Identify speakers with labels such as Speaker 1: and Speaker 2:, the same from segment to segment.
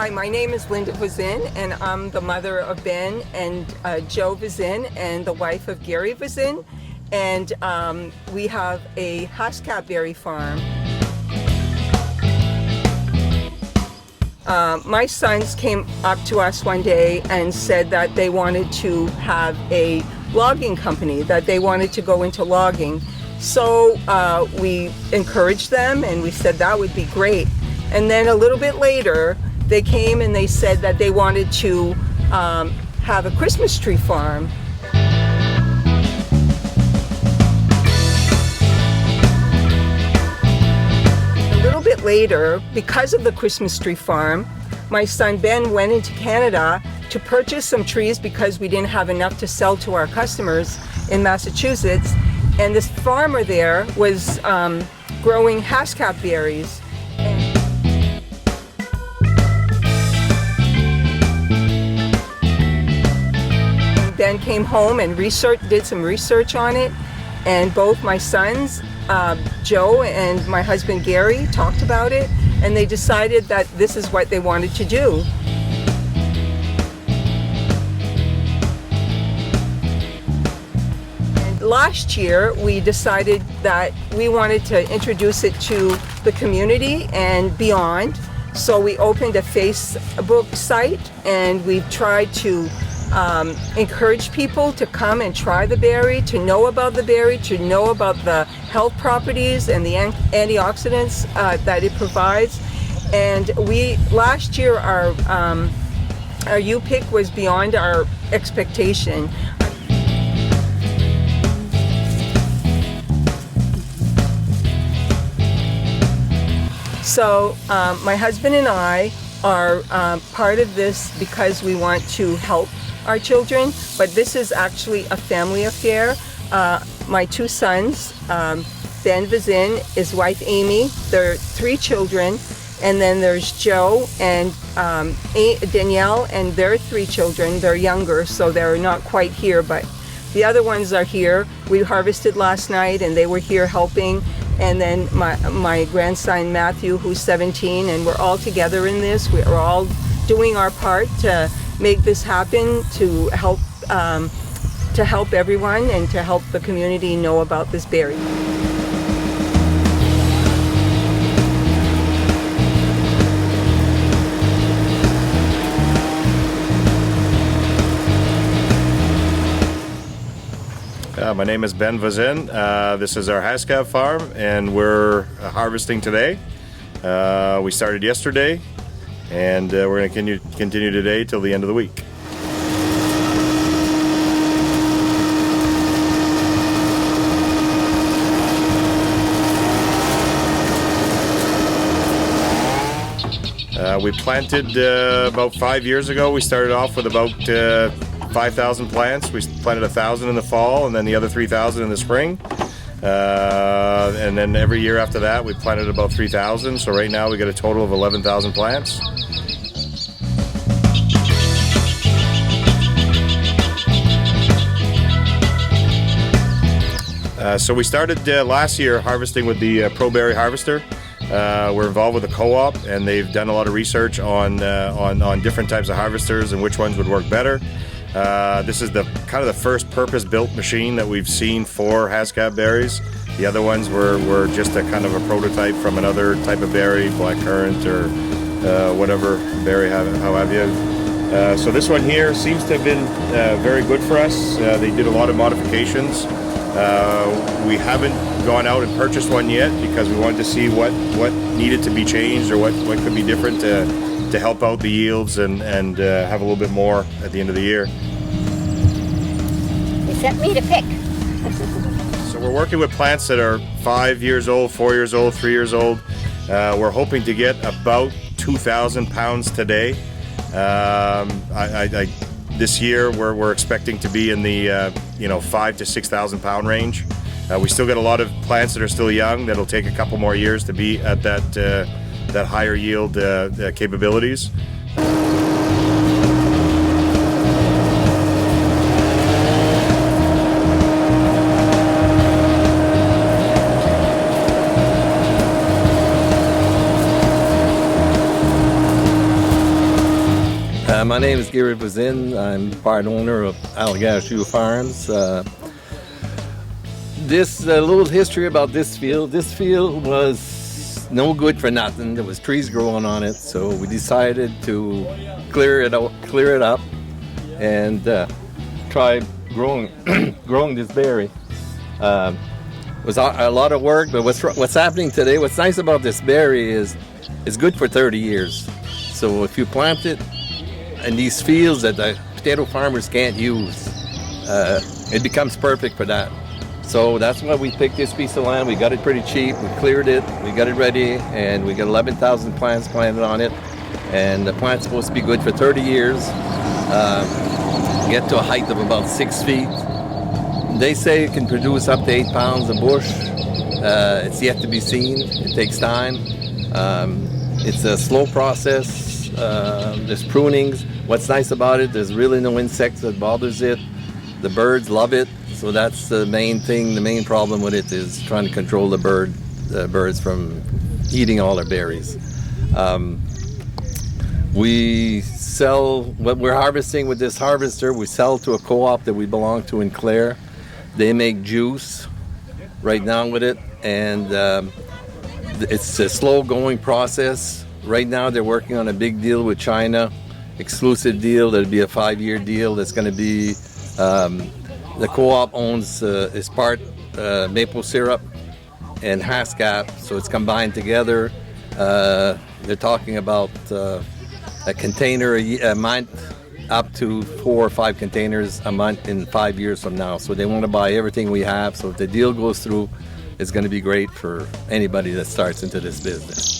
Speaker 1: Hi, my name is Linda Vazin, and I'm the mother of Ben and Joe Vazin, and the wife of Gary Vazin. And we have a Haskap Berry farm. My sons came up to us one day and said that they wanted to have a logging company, that they wanted to go into logging. So we encouraged them and we said that would be great. And then a little bit later, they came and they said that they wanted to have a Christmas tree farm. A little bit later, because of the Christmas tree farm, my son Ben went into Canada to purchase some trees because we didn't have enough to sell to our customers in Massachusetts. And this farmer there was growing Haskap berries. Ben came home and did some research on it, and both my sons, Joe and my husband Gary, talked about it, and they decided that this is what they wanted to do. And last year we decided that we wanted to introduce it to the community and beyond, so we opened a Facebook site, and we've tried to encourage people to come and try the berry, to know about the berry, to know about the health properties and the antioxidants that it provides. And last year our U-pick was beyond our expectation. So my husband and I are part of this because we want to help our children, but this is actually a family affair. My two sons, Ben Vazin, his wife Amy, there are 3 children, and then there's Joe and Danielle and their 3 children. They're younger, so they're not quite here, but the other ones are here. We harvested last night and they were here helping. And then my grandson Matthew, who's 17, and we're all together in this. We're all doing our part to make this happen, to help everyone and to help the community know about this berry.
Speaker 2: My name is Ben Vazin. This is our Haskap farm, and we're harvesting today. We started yesterday, and we're going to continue today till the end of the week. We planted about 5 years ago. We started off with about 5,000 plants. We planted 1,000 in the fall and then the other 3,000 in the spring. And then every year after that we planted about 3,000. So right now we got a total of 11,000 plants. So we started last year harvesting with the Pro Berry harvester. We're involved with a co-op, and they've done a lot of research on different types of harvesters and which ones would work better. This is the kind of the first purpose-built machine that we've seen for Haskap berries. The other ones were just a kind of a prototype from another type of berry, blackcurrant or whatever berry, how have you. So this one here seems to have been very good for us. They did a lot of modifications. We haven't gone out and purchased one yet because we wanted to see what needed to be changed or what could be different to help out the yields and have a little bit more at the end of the year.
Speaker 3: They sent me to pick.
Speaker 2: So we're working with plants that are 5 years old, 4 years old, 3 years old. We're hoping to get about 2,000 pounds today. This year we're expecting to be in the 5,000 to 6,000 pound range. We still got a lot of plants that are still young that'll take a couple more years to be at that higher yield capabilities.
Speaker 3: My name is Gary Bazin. I'm part owner of Allagash Farms. This little history about this field. This field was no good for nothing. There was trees growing on it, so we decided to clear it up, and try growing growing this berry. It was a lot of work, but what's happening today? What's nice about this berry is it's good for 30 years. So if you plant it in these fields that the potato farmers can't use, it becomes perfect for that. So that's why we picked this piece of land. We got it pretty cheap. We cleared it. We got it ready, and we got 11,000 plants planted on it. And the plant's supposed to be good for 30 years. Get to a height of about 6 feet. They say it can produce up to 8 pounds a bush. It's yet to be seen. It takes time. It's a slow process. There's prunings. What's nice about it, there's really no insects that bothers it. The birds love it. So that's the main thing. The main problem with it is trying to control the birds from eating all our berries. We sell what we're harvesting with this harvester. We sell to a co-op that we belong to in Clare. They make juice right now with it, and it's a slow-going process. Right now, they're working on a big deal with China, exclusive deal. That'll be a 5-year deal. That's going to be the co-op owns is part maple syrup and Haskap, so it's combined together. They're talking about a container a month, up to 4 or 5 containers a month in 5 years from now. So they want to buy everything we have. So if the deal goes through, it's going to be great for anybody that starts into this business.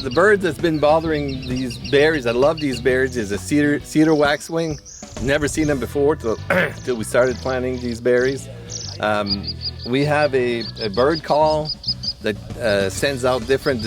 Speaker 3: The bird that's been bothering these berries, I love these berries, is a cedar waxwing. Never seen them before till we started planting these berries. We have a bird call that sends out different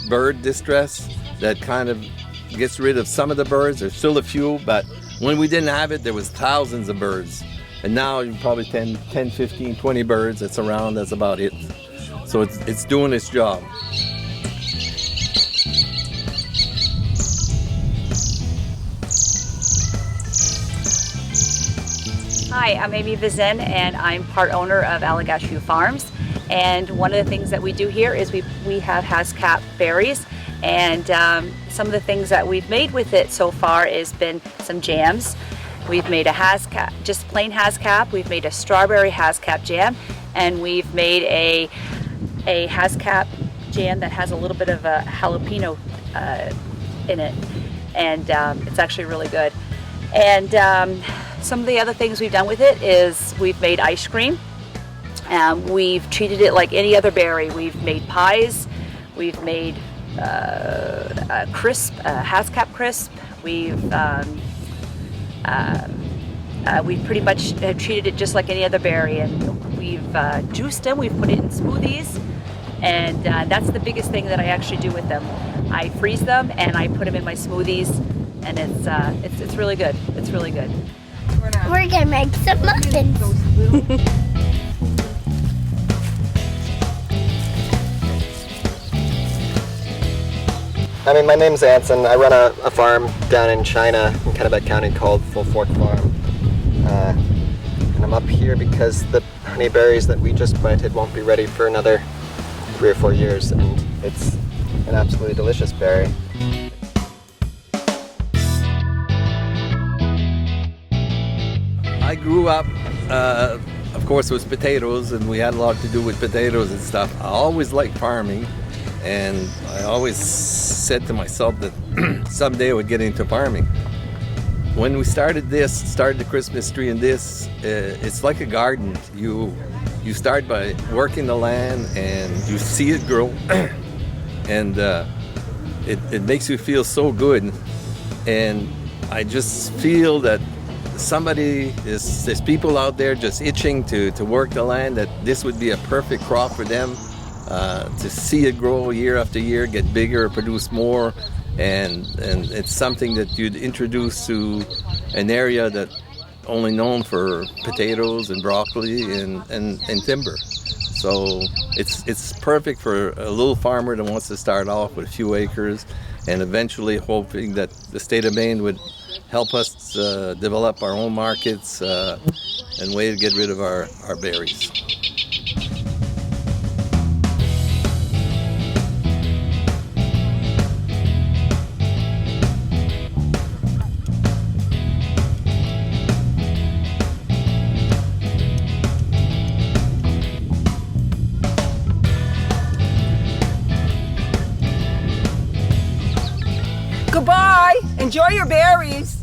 Speaker 3: bird distress that kind of gets rid of some of the birds. There's still a few, but when we didn't have it, there was thousands of birds. And now you probably 10, 15, 20 birds that's around, that's about it. So it's doing its job.
Speaker 4: Hi, I'm Amy Vizin, and I'm part owner of Allagash Farms. And one of the things that we do here is we have Haskap berries, and some of the things that we've made with it so far has been some jams. We've made a Haskap, just plain Haskap. We've made a strawberry Haskap jam, and we've made a Haskap jam that has a little bit of a jalapeno in it, and it's actually really good. And some of the other things we've done with it is we've made ice cream. We've treated it like any other berry. We've made pies. We've made a crisp, Haskap crisp. We've pretty much treated it just like any other berry, and we've juiced them. We've put it in smoothies, and that's the biggest thing that I actually do with them. I freeze them and I put them in my smoothies, and it's really good. It's really good.
Speaker 5: We're gonna make some muffins.
Speaker 6: My name's Anson. I run a farm down in China in Kennebec County called Full Fork Farm. And I'm up here because the honeyberries that we just planted won't be ready for another 3 or 4 years, and it's an absolutely delicious berry.
Speaker 3: I grew up, of course, with potatoes, and we had a lot to do with potatoes and stuff. I always liked farming, and I always said to myself that someday I would get into farming. When we started the Christmas tree in this, it's like a garden. You start by working the land, and you see it grow, and it makes you feel so good. And I just feel that there's people out there just itching to work the land, that this would be a perfect crop for them, to see it grow year after year, get bigger, produce more, and it's something that you'd introduce to an area that only known for potatoes and broccoli and timber. So it's perfect for a little farmer that wants to start off with a few acres, and eventually hoping that the state of Maine would help us develop our own markets and way to get rid of our berries.
Speaker 1: Goodbye. Enjoy your berries.